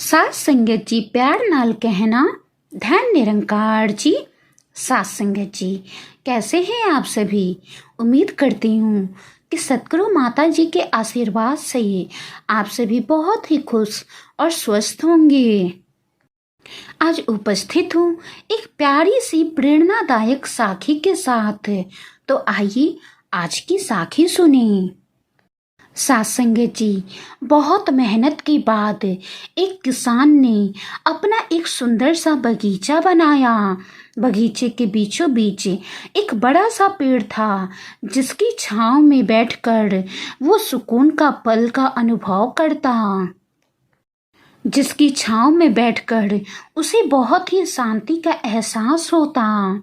सात संगत जी प्यार नाल कहना धन निरंकार जी। सात संगत जी कैसे हैं आप सभी। उम्मीद करती हूँ कि सतगुरु माता जी के आशीर्वाद से आप सभी बहुत ही खुश और स्वस्थ होंगे। आज उपस्थित हूँ एक प्यारी सी प्रेरणादायक साखी के साथ। तो आइए आज की साखी सुने। सात संगत जी बहुत मेहनत के बाद एक किसान ने अपना एक सुंदर सा बगीचा बनाया। बगीचे के बीचों बीच एक बड़ा सा पेड़ था जिसकी छांव में बैठकर वो सुकून का पल का अनुभव करता। जिसकी छांव में बैठकर उसे बहुत ही शांति का एहसास होता।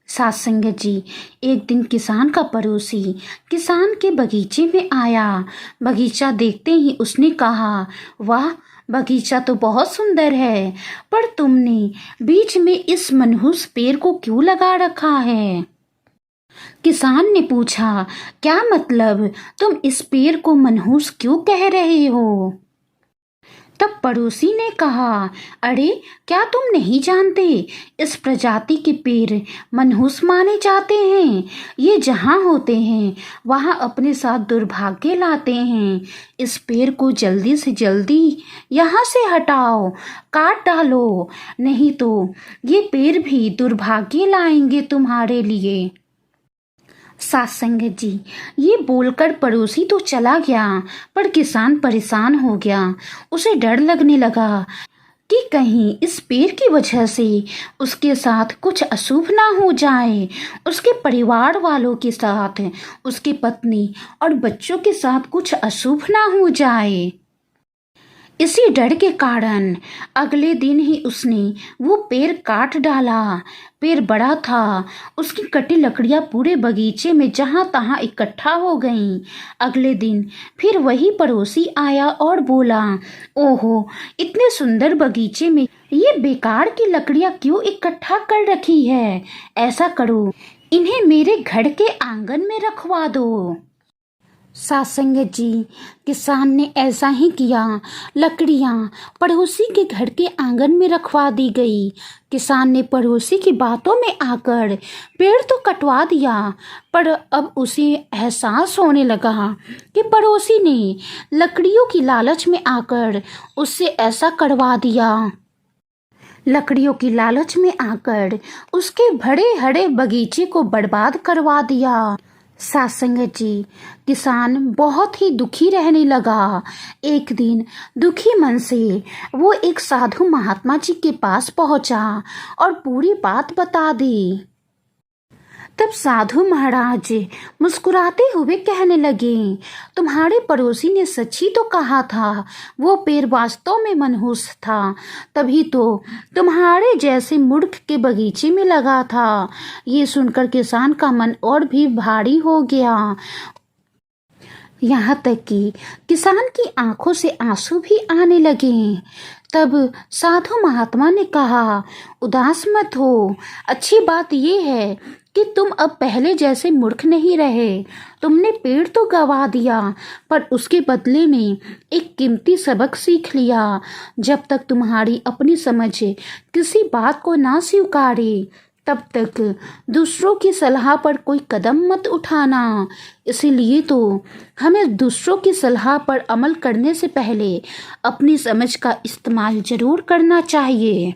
सात संगत जी एक दिन किसान का पड़ोसी किसान के बगीचे में आया। बगीचा देखते ही उसने कहा, वाह बगीचा तो बहुत सुंदर है, पर तुमने बीच में इस मनहूस पेड़ को क्यों लगा रखा है। किसान ने पूछा, क्या मतलब, तुम इस पेड़ को मनहूस क्यों कह रहे हो। तब पड़ोसी ने कहा, अरे क्या तुम नहीं जानते, इस प्रजाति के पेड़ मनहूस माने जाते हैं। ये जहाँ होते हैं वहाँ अपने साथ दुर्भाग्य लाते हैं। इस पेड़ को जल्दी से जल्दी यहाँ से हटाओ, काट डालो, नहीं तो ये पेड़ भी दुर्भाग्य लाएंगे तुम्हारे लिए। सात संगत जी ये बोलकर पड़ोसी तो चला गया, पर किसान परेशान हो गया। उसे डर लगने लगा कि कहीं इस पेड़ की वजह से उसके साथ कुछ अशुभ ना हो जाए, उसके परिवार वालों के साथ, उसकी पत्नी और बच्चों के साथ कुछ अशुभ ना हो जाए। इसी डर के कारण अगले दिन ही उसने वो पेड़ काट डाला। पेड़ बड़ा था, उसकी कटी लकड़ियां पूरे बगीचे में जहां तहां इकट्ठा हो गईं। अगले दिन फिर वही पड़ोसी आया और बोला, ओहो इतने सुंदर बगीचे में ये बेकार की लकड़ियां क्यों इकट्ठा कर रखी है। ऐसा करो, इन्हें मेरे घर के आंगन में रखवा दो। सात संगत जी किसान ने ऐसा ही किया। लकड़ियां पड़ोसी के घर के आंगन में रखवा दी गई। किसान ने पड़ोसी की बातों में आकर पेड़ तो कटवा दिया, पर अब उसे एहसास होने लगा कि पड़ोसी ने लकड़ियों की लालच में आकर उससे ऐसा करवा दिया। लकड़ियों की लालच में आकर उसके बड़े हरे बगीचे को बर्बाद करवा दिया। सात संगत जी किसान बहुत ही दुखी रहने लगा। एक दिन दुखी मन से वो एक साधु महात्मा जी के पास पहुंचा और पूरी बात बता दी। तब साधु महाराज मुस्कुराते हुए कहने लगे, तुम्हारे पड़ोसी ने सच ही तो कहा था, वो पेड़ वास्तव में मनहूस था, तभी तो तुम्हारे जैसे मूर्ख के बगीचे में लगा था। ये सुनकर किसान का मन और भी भारी हो गया। यहाँ तक कि किसान की आंखों से आंसू भी आने लगे। तब साधु महात्मा ने कहा, उदास मत हो, अच्छी बात ये है कि तुम अब पहले जैसे मूर्ख नहीं रहे। तुमने पेड़ तो गवा दिया, पर उसके बदले में एक कीमती सबक सीख लिया। जब तक तुम्हारी अपनी समझ किसी बात को ना स्वीकारे, तब तक दूसरों की सलाह पर कोई कदम मत उठाना। इसीलिए तो हमें दूसरों की सलाह पर अमल करने से पहले अपनी समझ का इस्तेमाल जरूर करना चाहिए।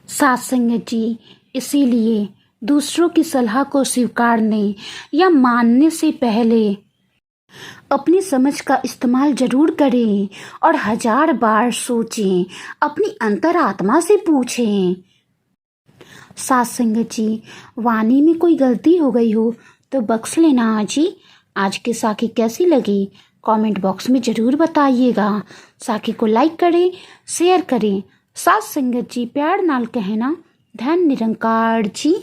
सात संगत जी इसीलिए दूसरों की सलाह को स्वीकारने या मानने से पहले अपनी समझ का इस्तेमाल जरूर करें और 1000 बार सोचें, अपनी अंतरात्मा से पूछें। सात संगत जी वाणी में कोई गलती हो गई हो तो बख्श लेना जी। आज की साखी कैसी लगी कमेंट बॉक्स में ज़रूर बताइएगा। साखी को लाइक करें, शेयर करें। सात संगत जी प्यार नाल कहना धन निरंकार जी।